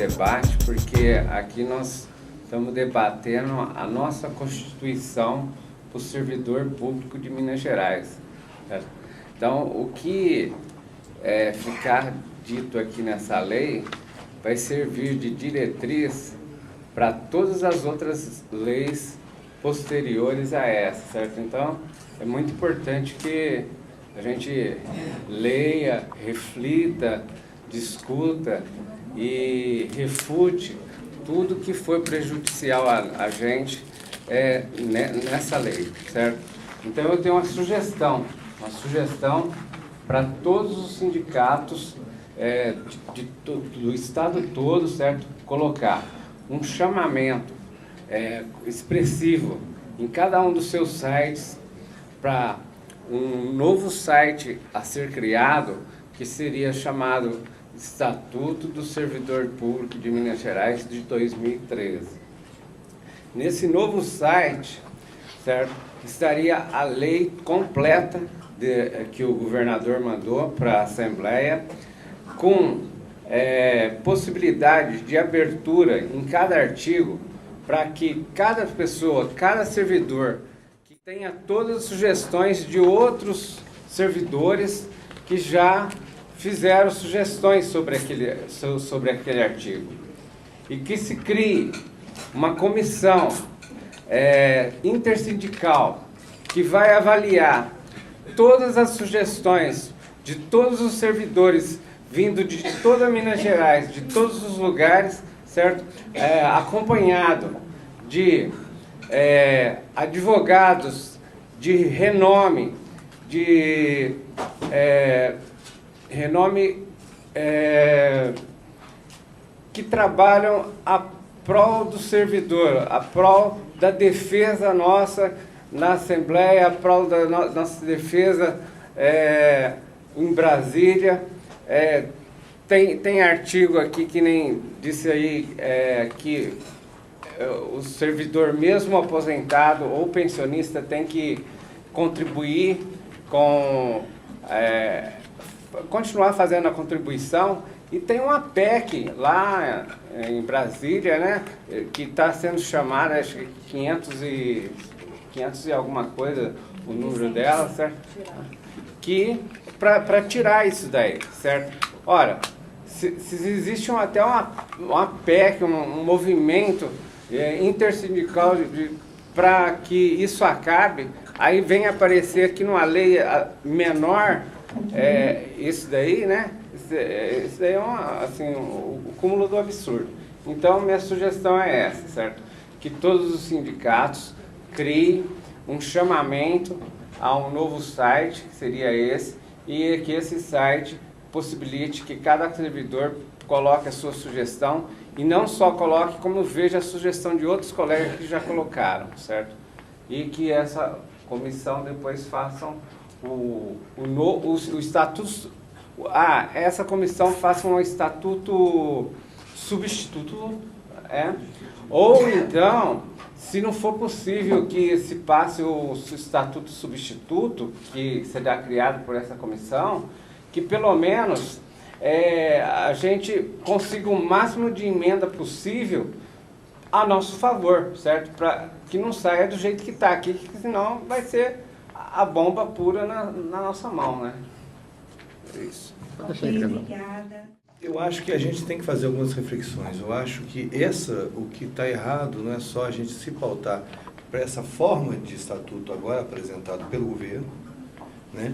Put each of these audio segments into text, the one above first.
debate, porque aqui nós estamos debatendo a nossa Constituição para o servidor público de Minas Gerais. Certo? Então, o que ficar dito aqui nessa lei vai servir de diretriz para todas as outras leis posteriores a essa, certo? Então, é muito importante que a gente leia, reflita, discuta e refute tudo que foi prejudicial a gente nessa lei, certo? Então, eu tenho uma sugestão para todos os sindicatos do estado todo, certo? Colocar um chamamento expressivo em cada um dos seus sites para um novo site a ser criado, que seria chamado Estatuto do Servidor Público de Minas Gerais de 2013. Nesse novo site, certo, estaria a lei completa que o governador mandou para a Assembleia, com possibilidade de abertura em cada artigo, para que cada pessoa, cada servidor, que tenha todas as sugestões de outros servidores que já fizeram sugestões sobre aquele artigo. E que se crie uma comissão intersindical que vai avaliar todas as sugestões de todos os servidores vindo de toda Minas Gerais, de todos os lugares, certo? Acompanhado de advogados de renome, que trabalham a prol do servidor, a prol da defesa nossa na Assembleia, a prol da nossa defesa em Brasília. Tem artigo aqui que nem disse aí que o servidor mesmo aposentado ou pensionista tem que contribuir com continuar fazendo a contribuição. E tem uma PEC lá em Brasília, né, que está sendo chamada, acho que 500 e alguma coisa, o número dela, certo? Que para tirar isso daí, certo? Ora, se existe até uma PEC, um movimento intersindical para que isso acabe, aí vem aparecer aqui numa lei menor isso daí, né? Isso daí é o cúmulo do absurdo. Então, minha sugestão é essa, certo? Que todos os sindicatos criem um chamamento a um novo site, que seria esse, e que esse site possibilite que cada servidor coloque a sua sugestão, e não só coloque, como veja a sugestão de outros colegas que já colocaram, certo? E que essa comissão depois façam o estatuto, essa comissão faça um estatuto substituto, ou então, se não for possível que se passe o estatuto substituto, que será criado por essa comissão, que pelo menos a gente consiga o máximo de emenda possível a nosso favor, certo? Para que não saia do jeito que está aqui, que senão vai ser a bomba pura na nossa mão, né? É isso. Obrigada. Eu acho que a gente tem que fazer algumas reflexões. Eu acho que o que está errado não é só a gente se pautar para essa forma de estatuto agora apresentado pelo governo, né?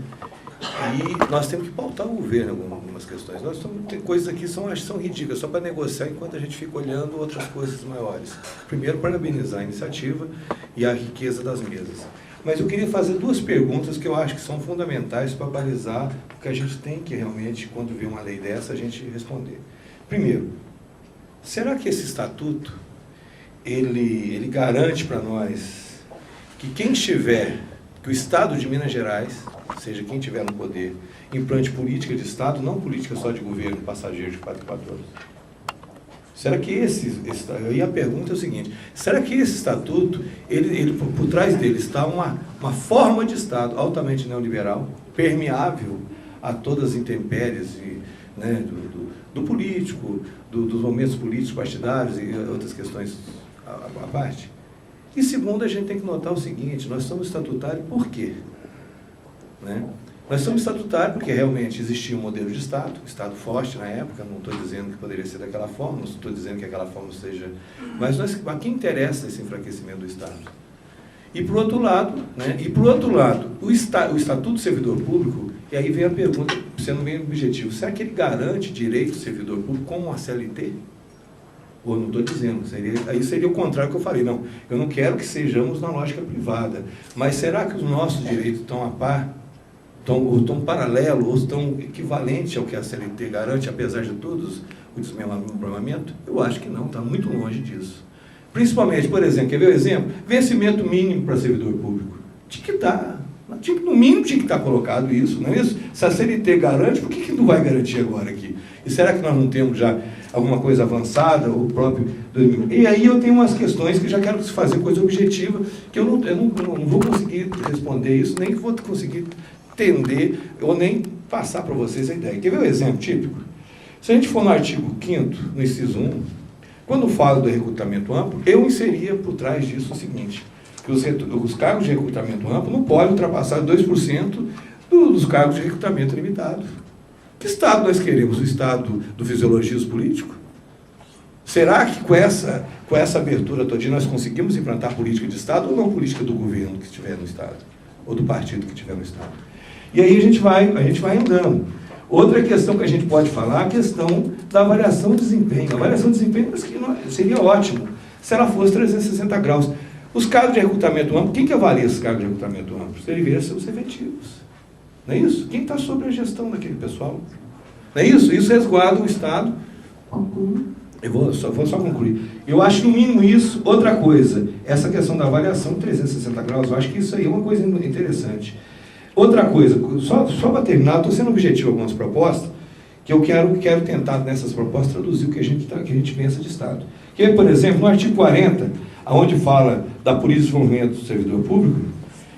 E nós temos que pautar o governo em algumas questões. Tem coisas aqui que são ridículas, só para negociar enquanto a gente fica olhando outras coisas maiores. Primeiro, parabenizar a iniciativa e a riqueza das mesas. Mas eu queria fazer duas perguntas que eu acho que são fundamentais para balizar o que a gente tem que realmente, quando vê uma lei dessa, a gente responder. Primeiro, será que esse estatuto, ele garante para nós que quem estiver, que o Estado de Minas Gerais, seja quem estiver no poder, implante política de Estado, não política só de governo passageiro de 4 em 4 anos? Será que e a pergunta é o seguinte, será que esse estatuto, por trás dele está uma forma de Estado altamente neoliberal, permeável a todas as intempéries né, do político, dos momentos políticos partidários e outras questões à parte. E segundo, a gente tem que notar o seguinte, nós somos estatutários por quê? Né? Nós somos estatutários porque realmente existia um modelo de Estado forte na época, não estou dizendo que poderia ser daquela forma, não estou dizendo que aquela forma seja... Mas a quem interessa esse enfraquecimento do Estado? E por outro lado, né, o Estatuto do Servidor Público, e aí vem a pergunta, sendo bem objetivo, será que ele garante direito do servidor público como a CLT? Ou não estou dizendo, aí seria o contrário que eu falei, não, eu não quero que sejamos na lógica privada, mas será que os nossos direitos estão a par, estão paralelo, ou estão equivalentes ao que a CLT garante, apesar de todos o desmembramento? Eu acho que não, está muito longe disso. Principalmente, por exemplo, quer ver o exemplo? Vencimento mínimo para servidor público. Tinha que estar, no mínimo tinha que estar colocado isso, não é isso? Se a CLT garante, por que não vai garantir agora aqui? E será que nós não temos já alguma coisa avançada, o próprio 2000? E aí eu tenho umas questões que já quero fazer coisa objetiva, que eu não vou conseguir responder isso, nem vou conseguir entender, ou nem passar para vocês a ideia. Quer ver um exemplo típico? Se a gente for no artigo 5º, no inciso 1, quando falo do recrutamento amplo, eu inseria por trás disso o seguinte, que os cargos de recrutamento amplo não podem ultrapassar 2% dos cargos de recrutamento limitado. Que Estado nós queremos? O Estado do fisiologismo político? Será que com essa abertura todinha nós conseguimos implantar política de Estado ou não política do governo que estiver no Estado? Ou do partido que estiver no Estado? E aí a gente vai andando. Outra questão que a gente pode falar é a questão da avaliação de desempenho. A avaliação de desempenho seria ótimo se ela fosse 360 graus. Os cargos de recrutamento amplo, quem que avalia esses cargos de recrutamento amplo? Deveriam ser os efetivos. Não é isso? Quem está sobre a gestão daquele pessoal? Não é isso? Isso resguarda o Estado. Eu vou só concluir. Eu acho no mínimo isso. Outra coisa, essa questão da avaliação de 360 graus, eu acho que isso aí é uma coisa interessante. Outra coisa, só para terminar, estou sendo objetivo em algumas propostas, que eu quero tentar, nessas propostas, traduzir o que a gente pensa de Estado. Que, por exemplo, no artigo 40, onde fala da política de desenvolvimento do servidor público,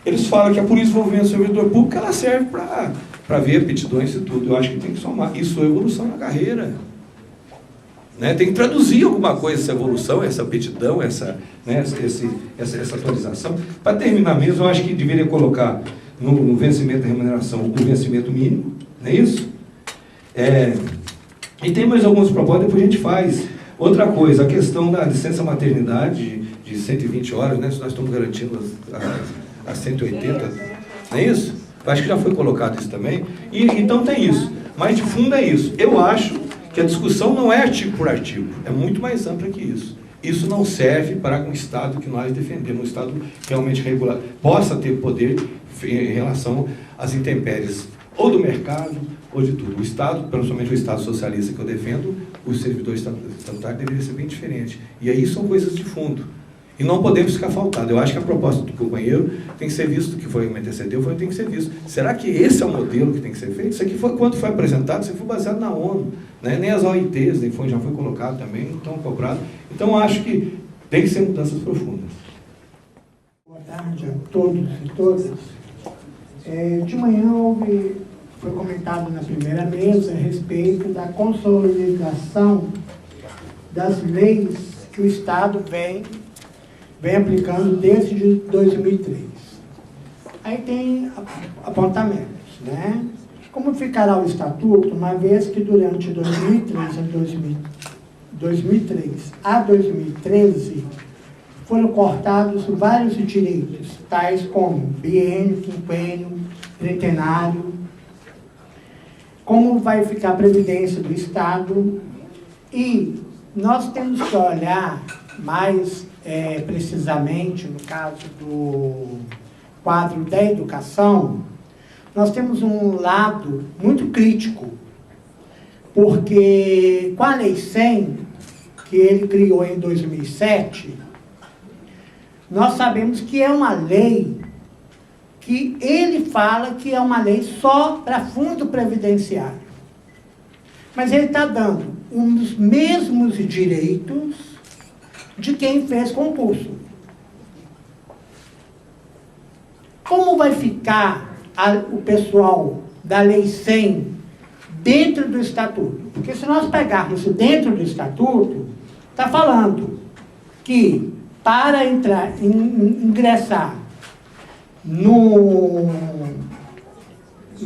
eles falam que a política de desenvolvimento do servidor público ela serve para ver aptidões e tudo. Eu acho que tem que somar. Isso é evolução na carreira. Né? Tem que traduzir alguma coisa, essa evolução, essa aptidão, essa atualização. Para terminar mesmo, eu acho que deveria colocar no vencimento da remuneração o vencimento mínimo, não é isso? E tem mais algumas propostas, depois a gente faz. Outra coisa, a questão da licença maternidade de 120 horas, né? Se nós estamos garantindo as 180, não é isso? Eu acho que já foi colocado isso também. E, então tem isso. Mas de fundo é isso. Eu acho que a discussão não é artigo por artigo, é muito mais ampla que isso. Isso não serve para um Estado que nós defendemos, um Estado realmente regular, possa ter poder em relação às intempéries, ou do mercado, ou de tudo. O Estado, principalmente o Estado socialista que eu defendo, o servidor estatutário deveria ser bem diferente. E aí são coisas de fundo. E não podemos ficar faltando. Eu acho que a proposta do companheiro tem que ser visto, que foi o que me antecedeu, tem que ser visto. Será que esse é o modelo que tem que ser feito? Isso aqui foi, quando foi apresentado, isso foi baseado na ONU. Né? Nem as OITs, já foi colocado também, não estão cobrados. Então, acho que tem que ser mudanças profundas. Boa tarde a todos e todas. De manhã foi comentado na primeira mesa a respeito da consolidação das leis que o Estado vem aplicando desde 2003. Aí tem apontamentos, né? Como ficará o Estatuto, uma vez que durante 2003 a 2013 foram cortados vários direitos, tais como biênio, quinquênio, tretenário, como vai ficar a previdência do Estado, e nós temos que olhar mais precisamente, no caso do quadro da educação, nós temos um lado muito crítico, porque com a Lei 100, que ele criou em 2007, nós sabemos que é uma lei que ele fala que é uma lei só para fundo previdenciário. Mas ele está dando os mesmos direitos de quem fez concurso. Como vai ficar o pessoal da Lei 100 dentro do estatuto. Porque se nós pegarmos dentro do estatuto, está falando que para ingressar no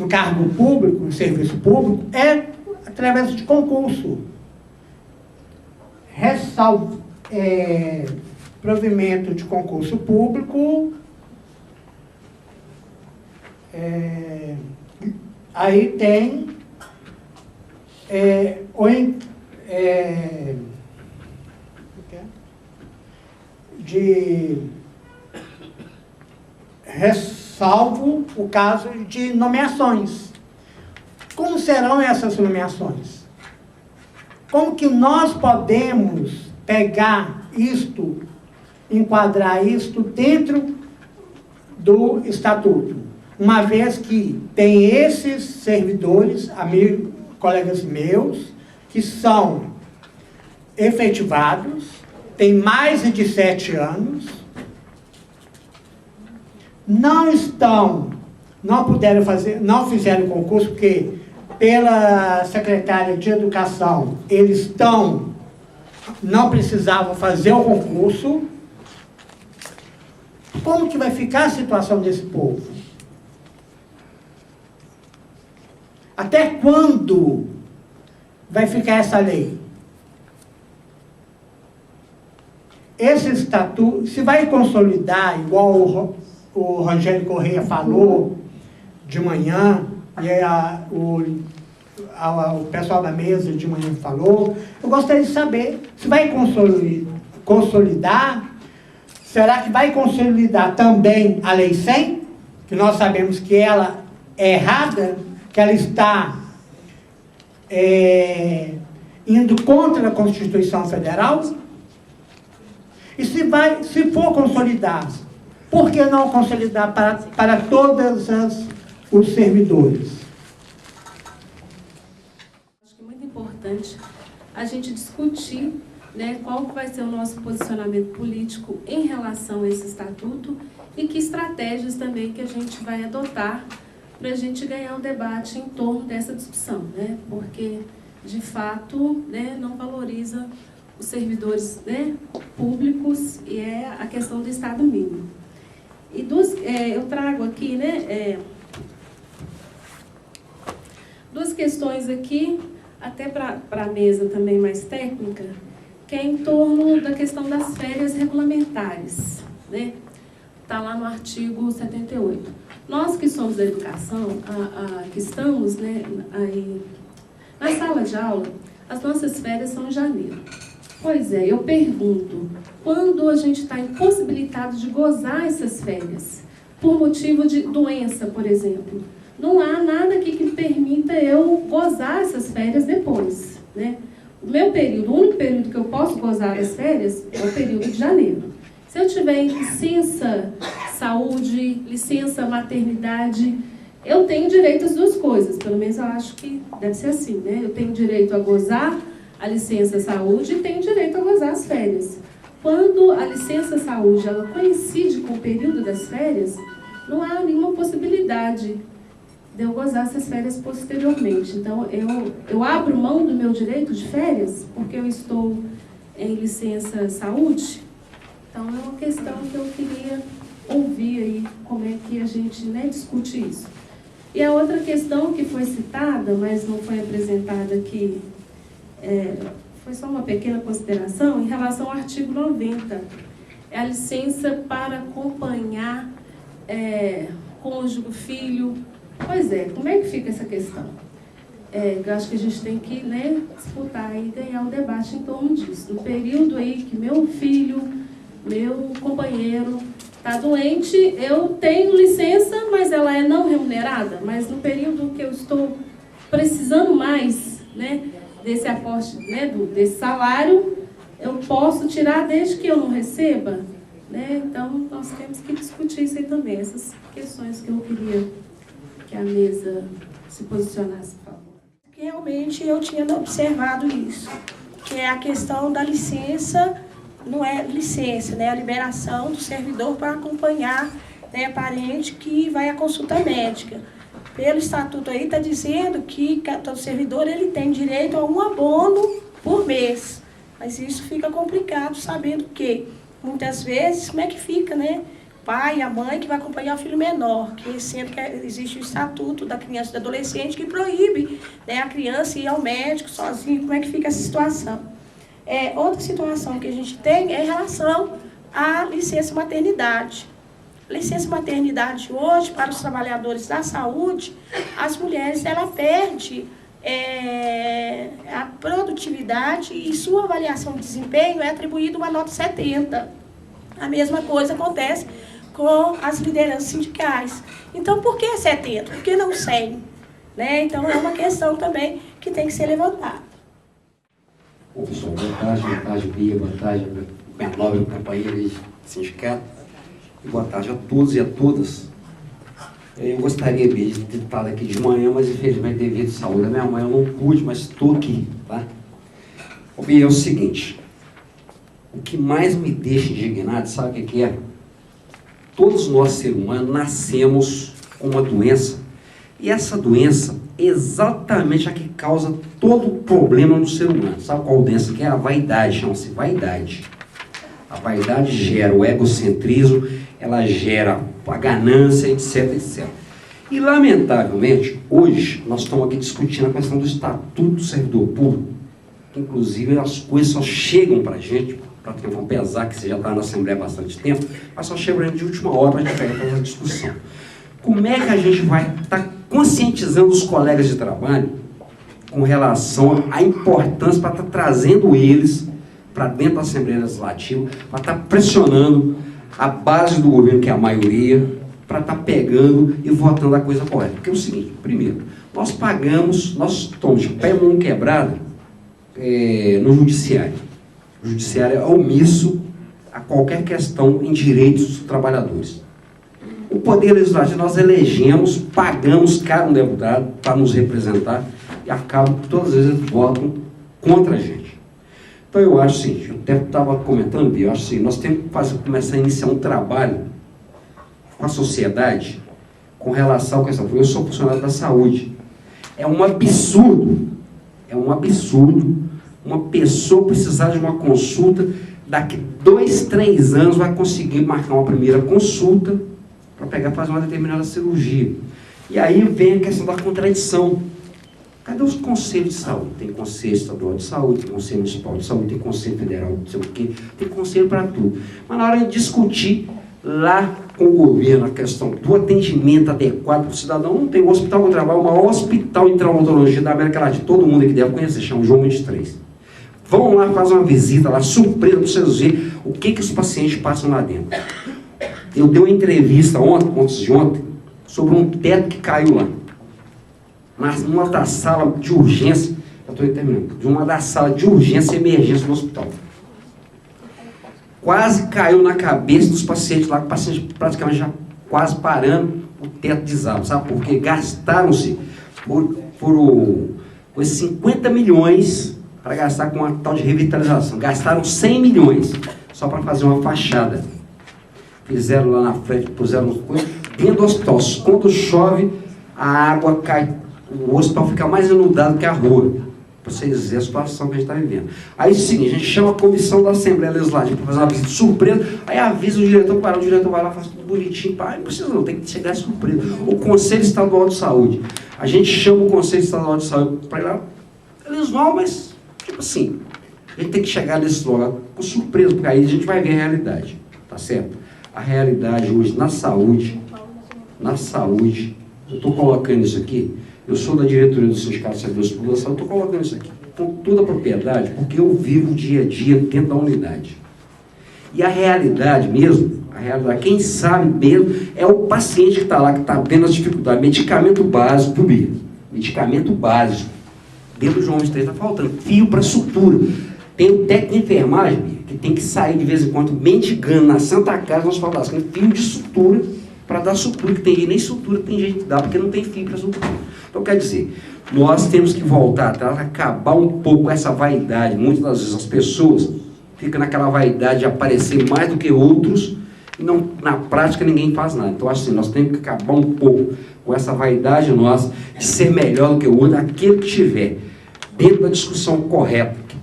cargo público, no serviço público, é através de concurso. Provimento de concurso público, aí tem ressalvo o caso de nomeações. Como serão essas nomeações? Como que nós podemos pegar isto, enquadrar isto dentro do estatuto? Uma vez que tem esses servidores, amigos, colegas meus, que são efetivados, têm mais de 7 anos, não puderam fazer, não fizeram concurso, porque pela secretária de Educação, eles não precisavam fazer o concurso. Como que vai ficar a situação desse povo? Até quando vai ficar essa lei? Esse estatuto, se vai consolidar, igual o Rogério Correia falou de manhã, e o pessoal da mesa de manhã falou, eu gostaria de saber se vai consolidar, será que vai consolidar também a Lei 100, que nós sabemos que ela é errada, que ela está indo contra a Constituição Federal? E se for consolidar, por que não consolidar para todos os servidores? Acho que é muito importante a gente discutir, né, qual vai ser o nosso posicionamento político em relação a esse estatuto e que estratégias também que a gente vai adotar para a gente ganhar um debate em torno dessa discussão, né? Porque, de fato, né, não valoriza os servidores, né, públicos, e é a questão do Estado mínimo. E eu trago aqui, né, duas questões aqui, até para a mesa também mais técnica, que é em torno da questão das férias regulamentares, né? Está lá no artigo 78. Nós que somos da educação, que estamos, né, aí, na sala de aula, as nossas férias são em janeiro. Pois é, eu pergunto, quando a gente está impossibilitado de gozar essas férias, por motivo de doença, por exemplo, não há nada aqui que permita eu gozar essas férias depois, né? O único período que eu posso gozar as férias é o período de janeiro. Se eu tiver licença saúde, licença maternidade, eu tenho direito às duas coisas, pelo menos eu acho que deve ser assim, né? Eu tenho direito a gozar a licença saúde e tenho direito a gozar as férias. Quando a licença saúde ela coincide com o período das férias, não há nenhuma possibilidade de eu gozar essas férias posteriormente. Então, eu abro mão do meu direito de férias porque eu estou em licença saúde. Então, é uma questão que eu queria ouvir aí, como é que a gente, né, discute isso. E a outra questão que foi citada, mas não foi apresentada aqui, foi só uma pequena consideração, em relação ao artigo 90. É a licença para acompanhar cônjuge, filho. Pois é, como é que fica essa questão? Eu acho que a gente tem que, né, disputar e ganhar um debate em torno disso. No período aí que meu filho, meu companheiro está doente, eu tenho licença, mas ela é não remunerada. Mas no período que eu estou precisando mais, né, desse aporte, né, desse salário, eu posso tirar desde que eu não receba, né? Então, nós temos que discutir isso aí também, essas questões que eu queria que a mesa se posicionasse, por favor. Realmente eu tinha observado isso, que é a questão da licença, não é licença, né? A liberação do servidor para acompanhar, né, parente que vai à consulta médica. pelo estatuto aí está dizendo que todo servidor ele tem direito a um abono por mês. Mas isso fica complicado, sabendo que muitas vezes, como é que fica, né? Pai e a mãe que vai acompanhar o filho menor, que sendo que existe o estatuto da criança e do adolescente que proíbe, né, a criança ir ao médico sozinho. Como é que fica essa situação? Outra situação que a gente tem é em relação à licença maternidade. Licença maternidade hoje, para os trabalhadores da saúde, as mulheres, ela perde a produtividade e sua avaliação de desempenho é atribuída uma nota 70. A mesma coisa acontece com as lideranças sindicais. Então, por que 70? Por que não 100? Né? Então, é uma questão também que tem que ser levantada. Bom, pessoal, boa tarde, Bia, boa tarde, minha nobre companheira de sindicato. E boa tarde a todos e a todas. Eu gostaria mesmo de ter estado aqui de manhã, mas infelizmente devido à saúde da minha mãe eu não pude, mas estou aqui, tá? Bia, é o seguinte, o que mais me deixa indignado, sabe o que é? Todos nós, seres humanos, nascemos com uma doença, e essa doença é exatamente a que causa todo o problema no ser humano. Sabe qual doença que é? A vaidade, chama-se vaidade. A vaidade gera o egocentrismo, ela gera a ganância, etc, etc. E, lamentavelmente, hoje, nós estamos aqui discutindo a questão do Estatuto do Servidor Público. Inclusive, as coisas só chegam para a gente, apesar que você já está na Assembleia há bastante tempo, mas só chegam de última hora para a gente pegar essa discussão. Como é que a gente vai estar conscientizando os colegas de trabalho com relação à importância para estar trazendo eles para dentro da Assembleia Legislativa, para estar pressionando a base do governo, que é a maioria, para estar pegando e votando a coisa correta? Porque é o seguinte, primeiro, nós pagamos, nós estamos de pé mão quebrada no judiciário. O judiciário é omisso a qualquer questão em direitos dos trabalhadores. O Poder Legislativo nós elegemos, pagamos caro um deputado para nos representar e acabam que todas as vezes eles votam contra a gente. Então eu acho assim, eu até estava comentando, eu acho assim, nós temos que começar a iniciar um trabalho com a sociedade com relação à questão. Eu sou funcionário da saúde. É um absurdo uma pessoa precisar de uma consulta, daqui 2, 3 anos vai conseguir marcar uma primeira consulta para fazer uma determinada cirurgia. E aí vem a questão da contradição. Cadê os conselhos de saúde? Tem conselho estadual de saúde, tem conselho municipal de saúde, tem conselho federal, não sei o quê, tem conselho para tudo. Mas na hora de discutir lá com o governo a questão do atendimento adequado para o cidadão, não tem. O hospital que eu trabalho, o maior hospital em traumatologia da América Latina, todo mundo aqui deve conhecer, chama João 23. Vão lá, faz uma visita lá, surpresa para vocês verem o que os pacientes passam lá dentro. Eu dei uma entrevista antes de ontem, sobre um teto que caiu lá. Numa da sala de urgência, eu estou terminando, de uma da sala de urgência e emergência do hospital. Quase caiu na cabeça dos pacientes lá, o paciente praticamente já quase parando, o teto desaba, sabe? Porque gastaram-se com esses 50 milhões para gastar com uma tal de revitalização. Gastaram 100 milhões só para fazer uma fachada. Fizeram lá na frente, puseram coisas dentro do hospital. Quando chove, a água cai, o hospital fica mais inundado que a rua. Para vocês verem a situação que a gente está vivendo. Aí é o seguinte, a gente chama a comissão da Assembleia Legislativa para fazer uma visita surpresa, aí avisa o diretor, o diretor vai lá, faz tudo bonitinho, não precisa não, tem que chegar surpresa. O Conselho Estadual de Saúde, a gente chama o Conselho Estadual de Saúde para ir lá, eles vão, mas, tipo assim, a gente tem que chegar nesse lugar com surpresa, porque aí a gente vai ver a realidade, tá certo? A realidade hoje na saúde, eu estou colocando isso aqui, eu sou da diretoria do Sindicato de Servidores Públicos da Saúde, estou colocando isso aqui com toda a propriedade, porque eu vivo dia a dia dentro da unidade. E a realidade mesmo, quem sabe mesmo, é o paciente que está lá, que está tendo as dificuldades. Medicamento básico, medicamento básico. Dentro do João 23 está faltando fio para sutura. Tem o técnico de enfermagem, que tem que sair de vez em quando, mendigando na Santa Casa, nós falamos assim, fio de sutura, para dar sutura, que tem gente, nem sutura tem gente que dá, porque não tem fio para sutura. Então, quer dizer, nós temos que voltar atrás, acabar um pouco com essa vaidade. Muitas das vezes as pessoas ficam naquela vaidade de aparecer mais do que outros não, na prática ninguém faz nada. Então, acho assim, nós temos que acabar um pouco com essa vaidade nossa de ser melhor do que o outro, aquele que estiver dentro da discussão correta, que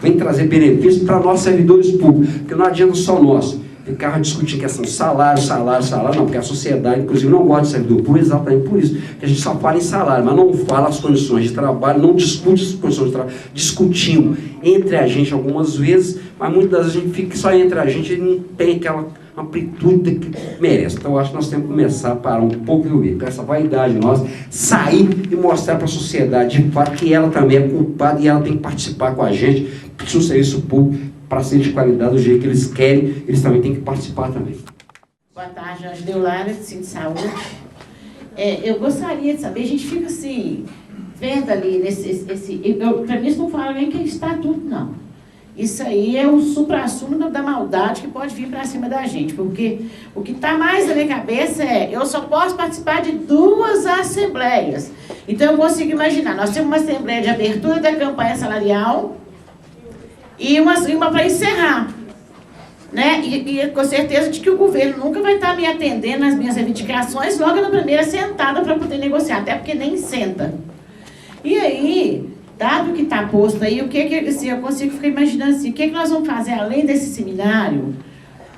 vem trazer benefícios para nós servidores públicos, porque não adianta só nós ficar discutindo questão de salário, não, porque a sociedade, inclusive, não gosta de servidor público, exatamente por isso, que a gente só fala em salário, mas não fala as condições de trabalho, não discute as condições de trabalho, discutimos entre a gente algumas vezes, mas muitas vezes a gente fica só entre a gente e não tem aquela amplitude que merece. Então, eu acho que nós temos que começar a parar um pouco e ver com essa vaidade nossa, sair e mostrar para a sociedade, de fato, que ela também é culpada e ela tem que participar com a gente, porque o serviço público, para ser de qualidade do jeito que eles querem, eles também têm que participar também. Boa tarde, Angela Lara, de Cinto de Saúde. Eu gostaria de saber, a gente fica assim, vendo ali, para mim isso não fala nem que é estatuto, não. Isso aí é o supra-sumo da maldade que pode vir para cima da gente, porque o que está mais na minha cabeça eu só posso participar de 2 assembleias. Então eu consigo imaginar, nós temos uma assembleia de abertura da campanha salarial e uma para encerrar. Né? E com certeza de que o governo nunca vai estar me atendendo nas minhas reivindicações logo na primeira sentada para poder negociar, até porque nem senta. E aí, dado que está posto aí, o que assim, eu consigo ficar imaginando assim, o que nós vamos fazer além desse seminário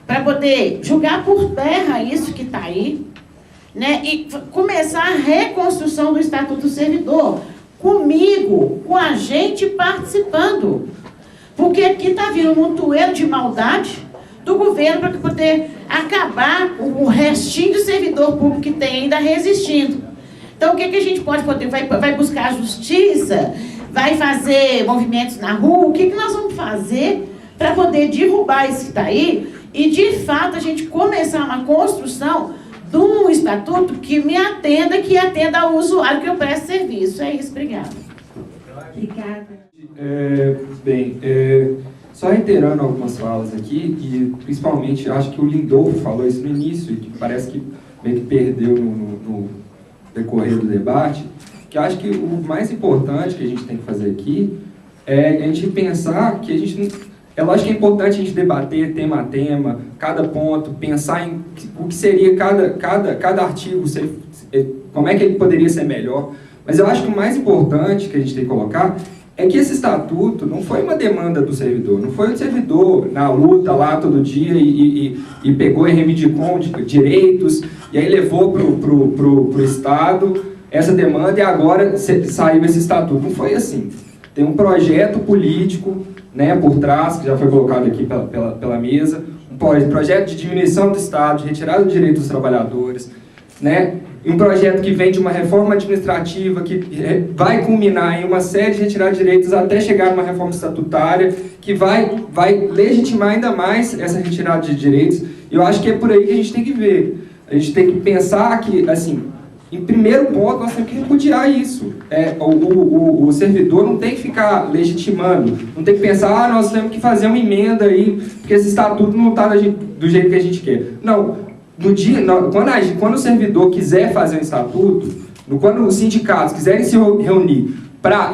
para poder jogar por terra isso que está aí, né? E começar a reconstrução do Estatuto do Servidor, comigo, com a gente participando. Porque aqui está vindo um montoeiro de maldade do governo para poder acabar com o restinho de servidor público que tem ainda resistindo. Então, o que a gente pode poder? Vai buscar a justiça? Vai fazer movimentos na rua? O que nós vamos fazer para poder derrubar isso que está aí e, de fato, a gente começar uma construção de um estatuto que me atenda, que atenda ao usuário que eu presto serviço. É isso, obrigada. Obrigada. Só reiterando algumas falas aqui, e principalmente, acho que o Lindolfo falou isso no início, e que parece que meio que perdeu no decorrer do debate, que acho que o mais importante que a gente tem que fazer aqui é a gente pensar que a gente... É lógico que é importante a gente debater tema a tema, cada ponto, pensar em o que seria cada artigo, como é que ele poderia ser melhor, mas eu acho que o mais importante que a gente tem que colocar é que esse estatuto não foi uma demanda do servidor, não foi o servidor na luta lá todo dia e pegou e reivindicou direitos e aí levou para o Estado essa demanda e agora saiu esse estatuto. Não foi assim. Tem um projeto político, né, por trás, que já foi colocado aqui pela mesa, um projeto de diminuição do Estado, de retirada do direito dos trabalhadores, né? Um projeto que vem de uma reforma administrativa que vai culminar em uma série de retiradas de direitos até chegar numa reforma estatutária que vai legitimar ainda mais essa retirada de direitos. E eu acho que é por aí que a gente tem que ver. A gente tem que pensar que, assim, em primeiro ponto, nós temos que repudiar isso. O servidor não tem que ficar legitimando, não tem que pensar, nós temos que fazer uma emenda aí, porque esse estatuto não está do jeito que a gente quer. Não. Quando o servidor quiser fazer um estatuto, quando os sindicatos quiserem se reunir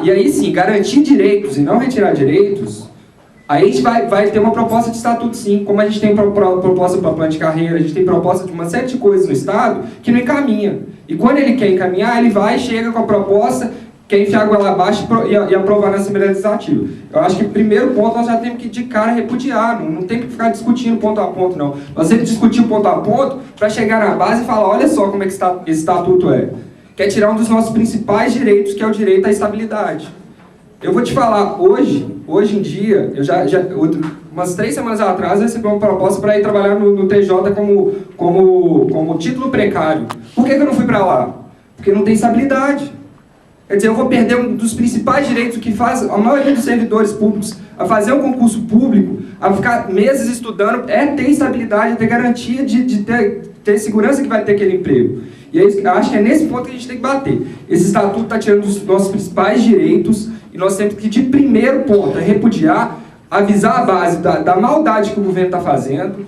e aí sim garantir direitos e não retirar direitos, aí a gente vai ter uma proposta de estatuto sim, como a gente tem proposta para plano de carreira, a gente tem proposta de uma série de coisas no Estado que não encaminha. E quando ele quer encaminhar, ele chega com a proposta, quer enfiar a goela abaixo e aprovar na Assembleia Legislativa. Eu acho que o primeiro ponto nós já temos que de cara repudiar, não tem que ficar discutindo ponto a ponto, não. Nós temos que discutir ponto a ponto para chegar na base e falar, olha só como é que esse estatuto é. Quer tirar um dos nossos principais direitos, que é o direito à estabilidade. Eu vou te falar, hoje em dia, umas 3 semanas atrás, eu recebi uma proposta para ir trabalhar no TJ como título precário. Por que eu não fui para lá? Porque não tem estabilidade. Quer dizer, eu vou perder um dos principais direitos que faz a maioria dos servidores públicos a fazer um concurso público, a ficar meses estudando, ter estabilidade, ter garantia de ter segurança que vai ter aquele emprego. E eu acho que é nesse ponto que a gente tem que bater. Esse estatuto está tirando os nossos principais direitos e nós temos que, de primeiro ponto, repudiar, avisar a base da maldade que o governo está fazendo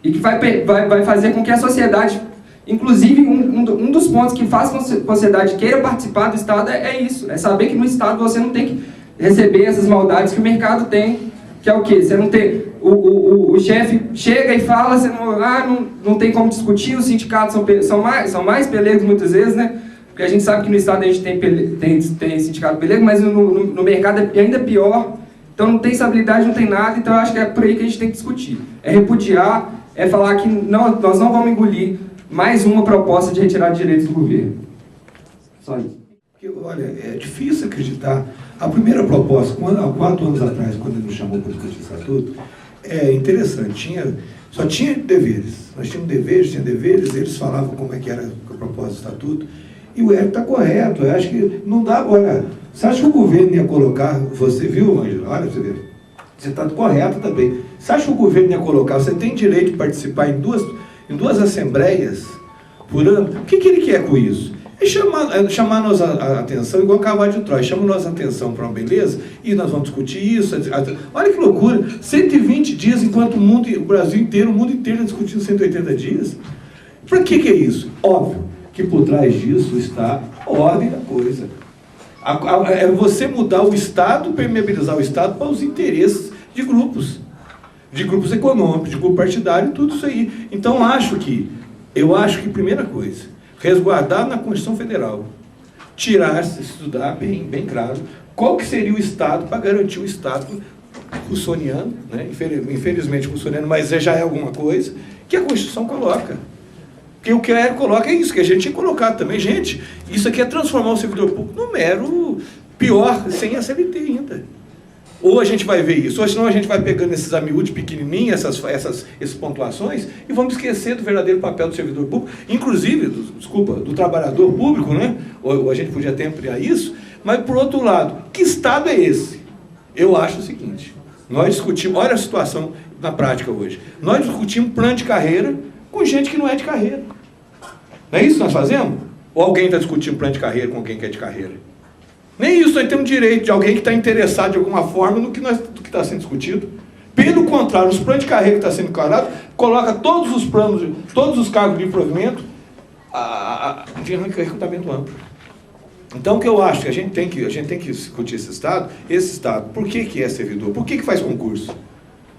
e que vai fazer com que a sociedade... Inclusive, um dos pontos que faz com que a sociedade queira participar do Estado é isso. É saber que no Estado você não tem que receber essas maldades que o mercado tem. Que é o quê? Você não ter... O o chefe chega e fala, você não tem como discutir, os sindicatos são mais pelegos muitas vezes, né? Porque a gente sabe que no Estado a gente tem sindicato pelego, mas no mercado é ainda pior. Então não tem estabilidade, não tem nada, então eu acho que é por aí que a gente tem que discutir. É repudiar, é falar que nós não vamos engolir mais uma proposta de retirada de direitos do governo. Só isso. Porque, olha, é difícil acreditar. A primeira proposta, há 4 anos atrás, quando ele nos chamou para discutir o estatuto, é interessante, só tinha deveres. Nós tínhamos deveres, eles falavam como é que era a proposta do estatuto, e o Hélio está correto. Eu acho que não dá agora. Você acha que o governo ia colocar, você viu, Ângela? Olha, você vê. Você está correto também. Você acha que o governo ia colocar, você tem direito de participar em duas assembleias por ano? O que ele quer com isso? É chamar nossa atenção, igual Cavalo de Troia, chama nossa atenção para uma beleza, e nós vamos discutir isso. Olha que loucura, 120 dias, enquanto o Brasil inteiro, o mundo inteiro está discutindo 180 dias. Para que é isso? Óbvio que por trás disso está a ordem da coisa. É você mudar o Estado, permeabilizar o Estado para os interesses de grupos econômicos, de grupo partidário, tudo isso aí. Então, eu acho que primeira coisa, resguardar na Constituição Federal, estudar bem claro, qual que seria o Estado para garantir o Estado russoniano, né? Infelizmente russoniano, mas já é alguma coisa, que a Constituição coloca. Porque o que a coloca é isso, que a gente tinha colocado também. Gente, isso aqui é transformar o servidor público no mero pior, sem a CLT ainda. Ou a gente vai ver isso, ou senão a gente vai pegando esses amiúdos pequenininhos, essas pontuações, e vamos esquecer do verdadeiro papel do servidor público, inclusive, do trabalhador público, né? Ou a gente podia até ampliar isso, mas, por outro lado, que Estado é esse? Eu acho o seguinte, nós discutimos, olha a situação na prática hoje, nós discutimos plano de carreira com gente que não é de carreira. Não é isso que nós fazemos? Ou alguém está discutindo plano de carreira com alguém que é de carreira? Nem isso nós temos direito de alguém que está interessado de alguma forma do que está sendo discutido. Pelo contrário, os planos de carreira que está sendo declarado, coloca todos os planos, todos os cargos de provimento de recrutamento amplo. Então o que eu acho que a gente tem que discutir esse Estado, por que é servidor? Por que faz concurso?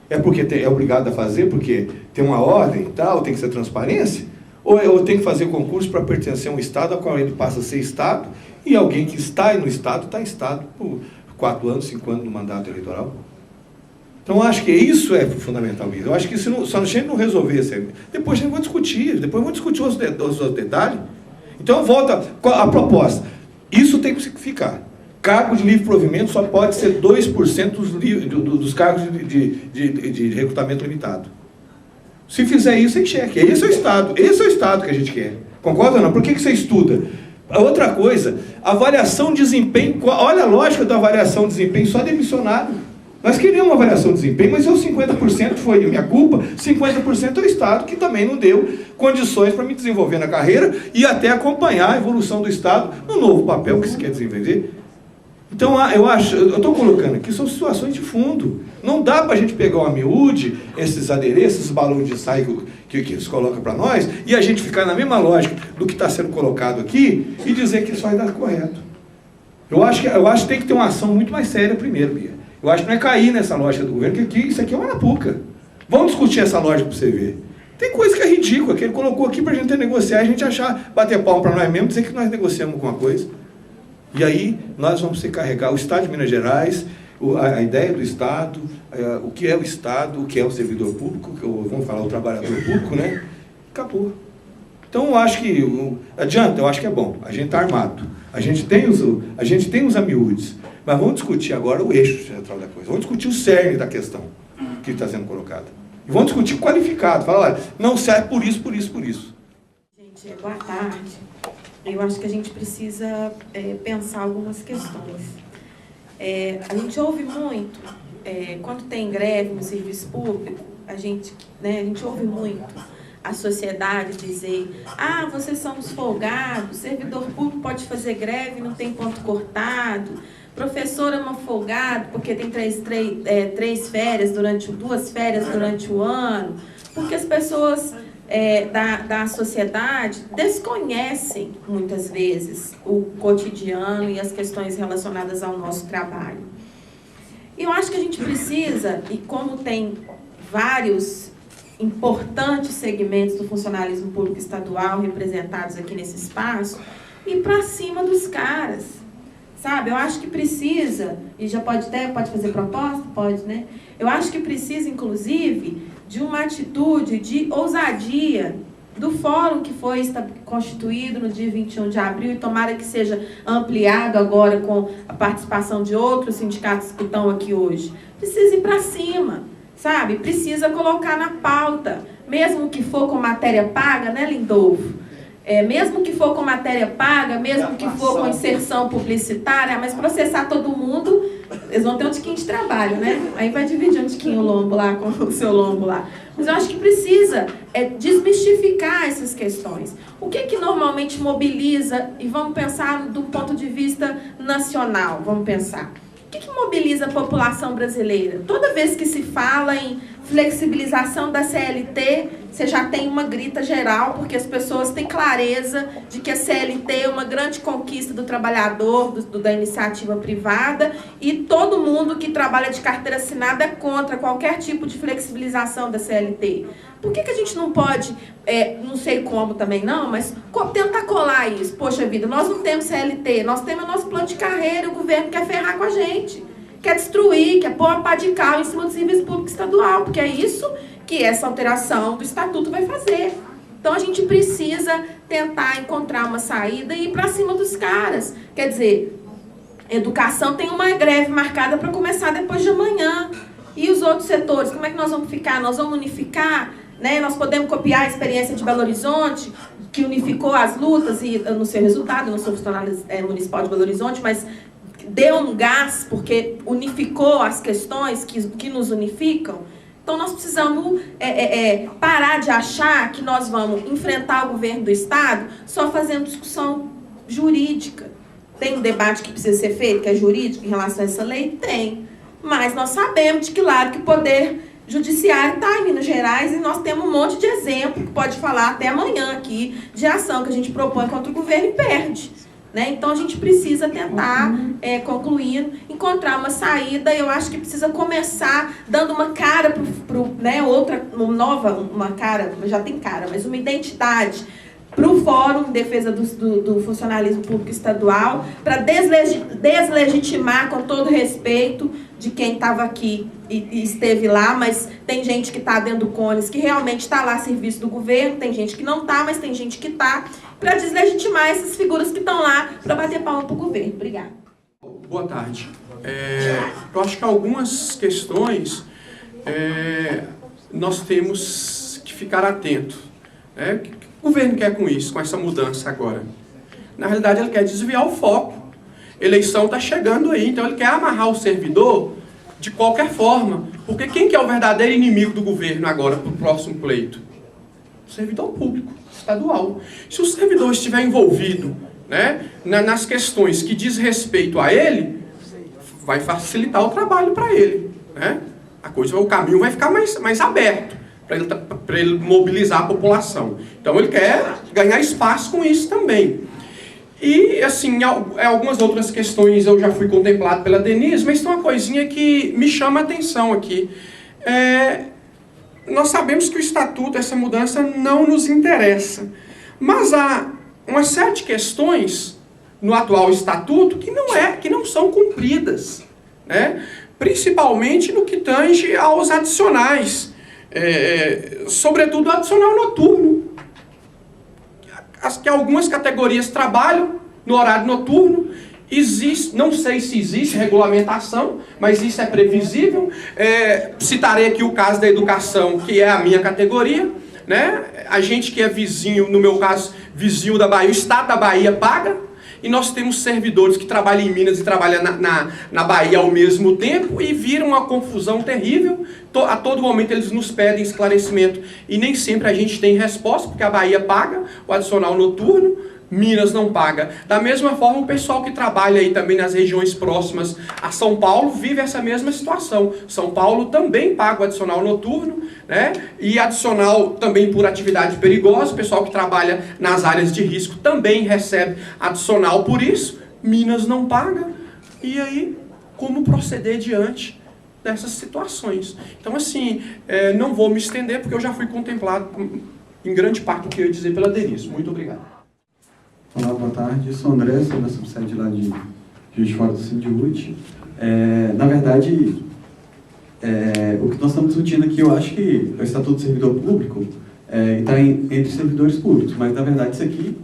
É porque é obrigado a fazer, porque tem uma ordem e tal, tem que ser transparência? Ou tem que fazer concurso para pertencer a um Estado ao qual ele passa a ser Estado, e alguém que está no Estado, está em Estado por 4 anos, 5 anos no mandato eleitoral? Então, eu acho que isso é fundamental. Eu acho que se a gente não resolver isso, depois a gente vai discutir os detalhes. Então, volta a proposta. Isso tem que ficar. Cargo de livre provimento só pode ser 2% dos cargos de recrutamento limitado. Se fizer isso, em xeque. Esse é o Estado. Esse é o Estado que a gente quer. Concorda ou não? Por que você estuda? Outra coisa, avaliação de desempenho. Olha a lógica da avaliação de desempenho só demissionário. Nós queríamos uma avaliação de desempenho, mas os 50% foi minha culpa, 50% é o Estado, que também não deu condições para me desenvolver na carreira e até acompanhar a evolução do Estado no novo papel que se quer desenvolver. Então, eu estou colocando aqui, são situações de fundo. Não dá para a gente pegar o miúde, esses adereços, esses balões de ensaio que eles colocam para nós, e a gente ficar na mesma lógica do que está sendo colocado aqui e dizer que isso vai dar correto. Eu acho que tem que ter uma ação muito mais séria primeiro, Bia. Eu acho que não é cair nessa lógica do governo, que isso aqui é uma arapuca. Vamos discutir essa lógica para você ver. Tem coisa que é ridícula, que ele colocou aqui para a gente negociar, a gente achar, bater palma para nós mesmos, dizer que nós negociamos alguma coisa. E aí nós vamos se carregar o Estado de Minas Gerais, a ideia do Estado, o que é o Estado, o que é o servidor público, vamos falar o trabalhador público, né? Acabou. Então eu acho que, adianta, eu acho que é bom, a gente está armado, a gente tem os amiúdes, mas vamos discutir agora o eixo central da coisa, vamos discutir o cerne da questão que está sendo colocada. E vamos discutir qualificado, falar, olha, não serve por isso, por isso, por isso. Gente, boa tarde. Eu acho que a gente precisa pensar algumas questões. A gente ouve muito, quando tem greve no serviço público, a gente ouve muito a sociedade dizer: ah, vocês são os folgados, servidor público pode fazer greve, não tem ponto cortado, professor é uma folgado porque tem 2 férias durante o ano, porque as pessoas da sociedade desconhecem, muitas vezes, o cotidiano e as questões relacionadas ao nosso trabalho. Eu acho que a gente precisa, e como tem vários importantes segmentos do funcionalismo público estadual representados aqui nesse espaço, ir para cima dos caras, sabe? Eu acho que precisa, e já pode fazer proposta? Pode, né? Eu acho que precisa, inclusive, de uma atitude de ousadia do fórum que foi constituído no dia 21 de abril, e tomara que seja ampliado agora com a participação de outros sindicatos que estão aqui hoje. Precisa ir para cima, sabe? Precisa colocar na pauta, mesmo que for com matéria paga, né, Lindolfo? Mesmo que for com matéria paga, mesmo que for com inserção publicitária, mas processar todo mundo, eles vão ter um tiquinho de trabalho, né? Aí vai dividir um tiquinho o lombo lá com o seu lombo lá. Mas eu acho que precisa desmistificar essas questões. O que normalmente mobiliza, e vamos pensar do ponto de vista nacional, vamos pensar. O que mobiliza a população brasileira? Toda vez que se fala em flexibilização da CLT, você já tem uma grita geral, porque as pessoas têm clareza de que a CLT é uma grande conquista do trabalhador, da iniciativa privada, e todo mundo que trabalha de carteira assinada é contra qualquer tipo de flexibilização da CLT. Por que a gente não pode, não sei como também não, mas tentar colar isso? Poxa vida, nós não temos CLT, nós temos o nosso plano de carreira, o governo quer ferrar com a gente, quer destruir, quer pôr a pá de cal em cima do serviço público estadual, porque é isso que essa alteração do estatuto vai fazer. Então a gente precisa tentar encontrar uma saída e ir para cima dos caras. Quer dizer, educação tem uma greve marcada para começar depois de amanhã. E os outros setores, como é que nós vamos ficar? Nós vamos unificar? Né? Nós podemos copiar a experiência de Belo Horizonte, que unificou as lutas, e no seu resultado, eu não sou funcionária municipal de Belo Horizonte, mas deu um gás, porque unificou as questões que nos unificam. Então, nós precisamos parar de achar que nós vamos enfrentar o governo do Estado só fazendo discussão jurídica. Tem um debate que precisa ser feito, que é jurídico, em relação a essa lei? Tem. Mas nós sabemos de que lado que o Poder Judiciário está em Minas Gerais, e nós temos um monte de exemplo que pode falar até amanhã aqui de ação que a gente propõe contra o governo e perde. Né? Então, a gente precisa tentar, concluindo, encontrar uma saída. Eu acho que precisa começar dando uma cara, uma cara, já tem cara, mas uma identidade para o Fórum em Defesa do Funcionalismo Público Estadual, para deslegitimar, com todo respeito, de quem estava aqui e esteve lá, mas tem gente que está dentro do CONES que realmente está lá a serviço do governo, tem gente que não está, mas tem gente que está, para deslegitimar essas figuras que estão lá para bater palma para o governo. Obrigada. Boa tarde. Eu acho que algumas questões nós temos que ficar atentos. O que o governo quer com isso, com essa mudança agora? Na realidade, ele quer desviar o foco. Eleição está chegando aí, então ele quer amarrar o servidor de qualquer forma. Porque quem que é o verdadeiro inimigo do governo agora para o próximo pleito? O servidor público, estadual. Se o servidor estiver envolvido, né, nas questões que diz respeito a ele, vai facilitar o trabalho para ele. Né? O caminho vai ficar mais aberto para ele mobilizar a população. Então ele quer ganhar espaço com isso também. E, assim, algumas outras questões eu já fui contemplado pela Denise, mas tem uma coisinha que me chama a atenção aqui. Nós sabemos que o Estatuto, essa mudança, não nos interessa. Mas há uma série de questões no atual Estatuto que não são cumpridas. Né? Principalmente no que tange aos adicionais. Sobretudo o adicional noturno. Que algumas categorias trabalham no horário noturno, não sei se existe regulamentação, mas isso é previsível. Citarei aqui o caso da educação, que é a minha categoria. Né? A gente que é vizinho, no meu caso, vizinho da Bahia, o Estado da Bahia paga, e nós temos servidores que trabalham em Minas e trabalham na Bahia ao mesmo tempo, e vira uma confusão terrível. A todo momento eles nos pedem esclarecimento e nem sempre a gente tem resposta, porque a Bahia paga o adicional noturno, Minas não paga. Da mesma forma, o pessoal que trabalha aí também nas regiões próximas a São Paulo vive essa mesma situação. São Paulo também paga o adicional noturno, né? E adicional também por atividade perigosa. O pessoal que trabalha nas áreas de risco também recebe adicional por isso. Minas não paga. E aí, como proceder diante dessas situações. Então, assim, não vou me estender, porque eu já fui contemplado em grande parte do que eu ia dizer pela Denise. Muito obrigado. Olá, boa tarde. Eu sou o André, sou da subsede lá de Juiz de Fora do Sindiúte. Na verdade, o que nós estamos discutindo aqui, eu acho que o Estatuto do Servidor Público está entre servidores públicos, mas, na verdade, isso aqui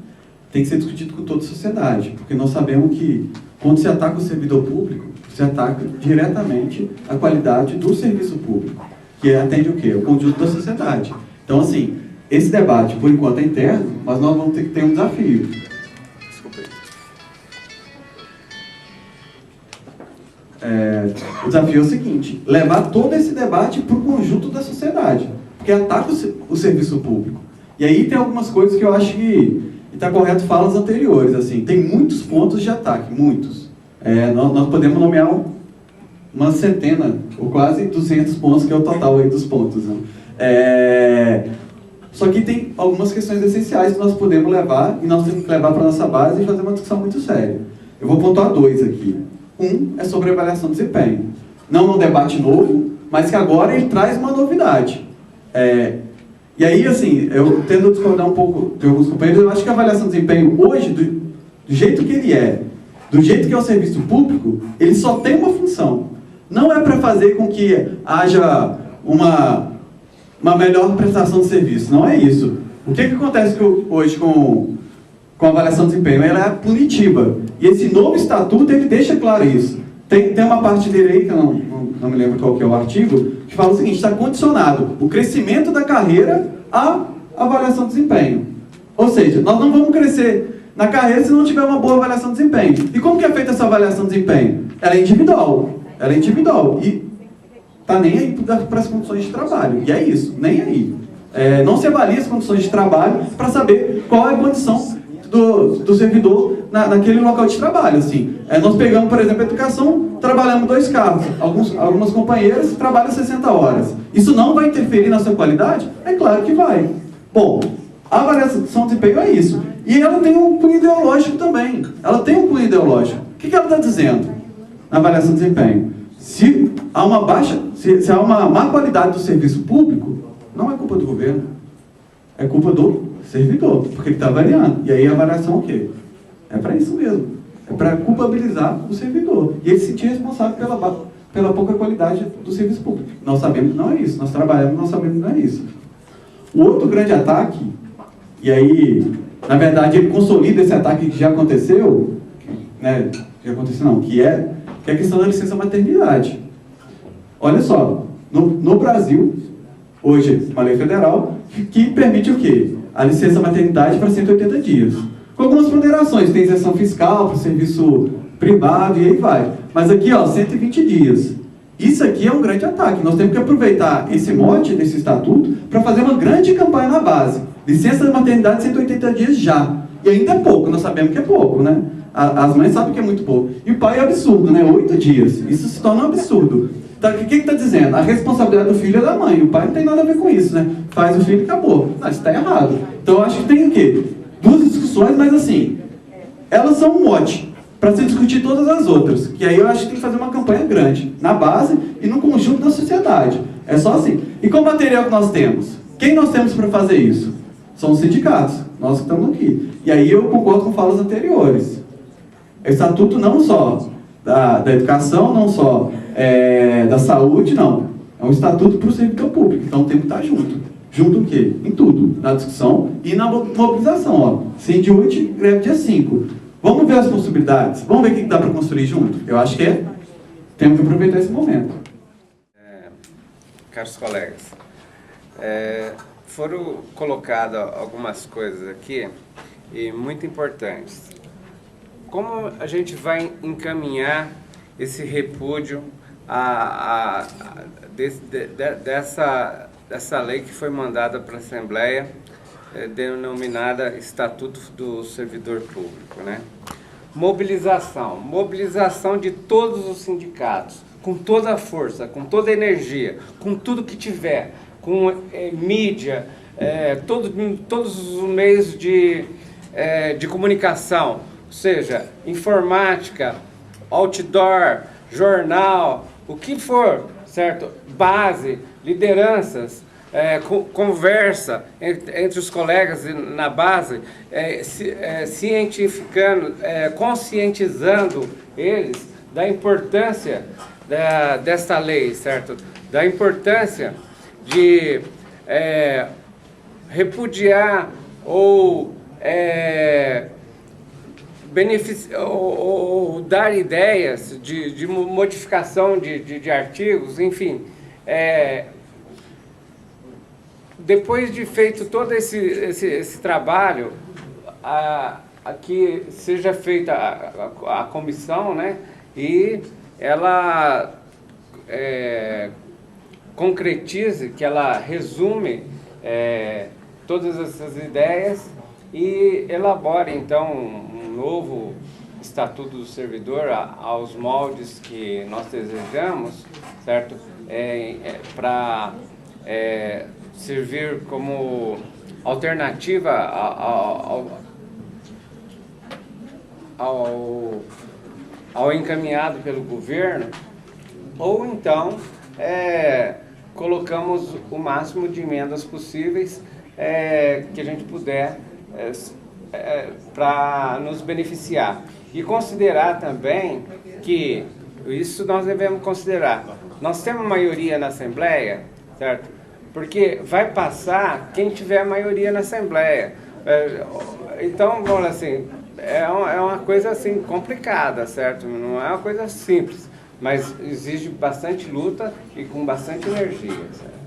tem que ser discutido com toda a sociedade, porque nós sabemos que, quando se ataca o servidor público, se ataca diretamente a qualidade do serviço público, que atende o quê? O conjunto da sociedade. Então, assim, esse debate, por enquanto, é interno, mas nós vamos ter que ter um desafio. Desculpa aí. O desafio é o seguinte: levar todo esse debate para o conjunto da sociedade, porque ataca o serviço público. E aí tem algumas coisas que eu acho que está correto falas anteriores. Assim, tem muitos pontos de ataque, muitos. Nós podemos nomear uma centena, ou quase 200 pontos, que é o total aí dos pontos. Né? Só que tem algumas questões essenciais que nós podemos levar, e nós temos que levar para a nossa base e fazer uma discussão muito séria. Eu vou pontuar 2 aqui. Um é sobre avaliação de desempenho. Não é um debate novo, mas que agora ele traz uma novidade. E aí, assim, eu tendo a discordar um pouco de alguns companheiros, eu acho que a avaliação de desempenho hoje, do jeito que ele é, do jeito que é o serviço público, ele só tem uma função. Não é para fazer com que haja uma melhor prestação de serviço, não é isso. O que acontece hoje com a avaliação de desempenho? Ela é punitiva. E esse novo estatuto, ele deixa claro isso. Tem uma parte dele aí, que eu não me lembro qual que é o artigo, que fala o seguinte: está condicionado o crescimento da carreira à avaliação de desempenho. Ou seja, nós não vamos crescer na carreira se não tiver uma boa avaliação de desempenho. E como que é feita essa avaliação de desempenho? Ela é individual. Ela é individual. E está nem aí para as condições de trabalho. E é isso, nem aí. Não se avalia as condições de trabalho para saber qual é a condição do servidor naquele local de trabalho. Assim. Nós pegamos, por exemplo, a educação, trabalhamos 2 cargos. Algumas companheiras trabalham 60 horas. Isso não vai interferir na sua qualidade? É claro que vai. Bom, a avaliação de desempenho é isso. E ela tem um cunho ideológico também. Ela tem um cunho ideológico. O que ela está dizendo na avaliação de desempenho? Se há uma má qualidade do serviço público, não é culpa do governo. É culpa do servidor, porque ele está avaliando. E aí a avaliação é o quê? É para isso mesmo. É para culpabilizar o servidor. E ele se sentir responsável pela pouca qualidade do serviço público. Nós sabemos que não é isso. Nós trabalhamos, nós sabemos que não é isso. O outro grande ataque, e aí, na verdade, ele consolida esse ataque que já aconteceu, né? Que é a questão da licença maternidade. Olha só, no Brasil, hoje, uma lei federal que permite o quê? A licença maternidade para 180 dias. Com algumas ponderações, tem isenção fiscal para o serviço privado e aí vai. Mas aqui, 120 dias. Isso aqui é um grande ataque. Nós temos que aproveitar esse mote desse estatuto para fazer uma grande campanha na base. Licença de maternidade 180 dias já. E ainda é pouco, nós sabemos que é pouco, né? As mães sabem que é muito pouco. E o pai é absurdo, né? 8 dias. Isso se torna um absurdo. Então, o que está dizendo? A responsabilidade do filho é da mãe. O pai não tem nada a ver com isso, né? Faz o filho e acabou. Não, isso está errado. Então, eu acho que tem o quê? 2 discussões, mas assim, elas são um mote para se discutir todas as outras. Que aí eu acho que tem que fazer uma campanha grande, na base e no conjunto da sociedade. É só assim. E qual material que nós temos? Quem nós temos para fazer isso? São os sindicatos, nós que estamos aqui. E aí eu concordo com falas anteriores. O estatuto não só da educação, não só da saúde, não. É um estatuto para o servidor público, então tem que estar junto. Junto o quê? Em tudo. Na discussão e na mobilização. Sindiúte, greve dia 5. Vamos ver as possibilidades? Vamos ver o que dá para construir junto? Eu acho que temos que aproveitar esse momento. Caros colegas, foram colocadas algumas coisas aqui e muito importantes. Como a gente vai encaminhar esse repúdio dessa lei que foi mandada para a Assembleia, denominada Estatuto do Servidor Público, né? Mobilização de todos os sindicatos, com toda a força, com toda a energia, com tudo que tiver, com mídia, todos os meios de comunicação, ou seja, informática, outdoor, jornal, o que for, certo? Base, lideranças, conversa entre os colegas na base, cientificando, conscientizando eles da importância desta lei, certo? Da importância de repudiar ou ou dar ideias de modificação de artigos, enfim. Depois de feito todo esse trabalho, aqui seja feita a comissão, né, e ela concretize, que ela resume todas essas ideias e elabore, então, um novo Estatuto do Servidor aos moldes que nós desejamos, certo? Para servir como alternativa ao encaminhado pelo governo, ou então colocamos o máximo de emendas possíveis que a gente puder para nos beneficiar. E considerar também que, isso nós devemos considerar, nós temos maioria na Assembleia, certo? Porque vai passar quem tiver maioria na Assembleia. Então, vamos assim, é uma coisa assim complicada, certo? Não é uma coisa simples, mas exige bastante luta e com bastante energia, certo?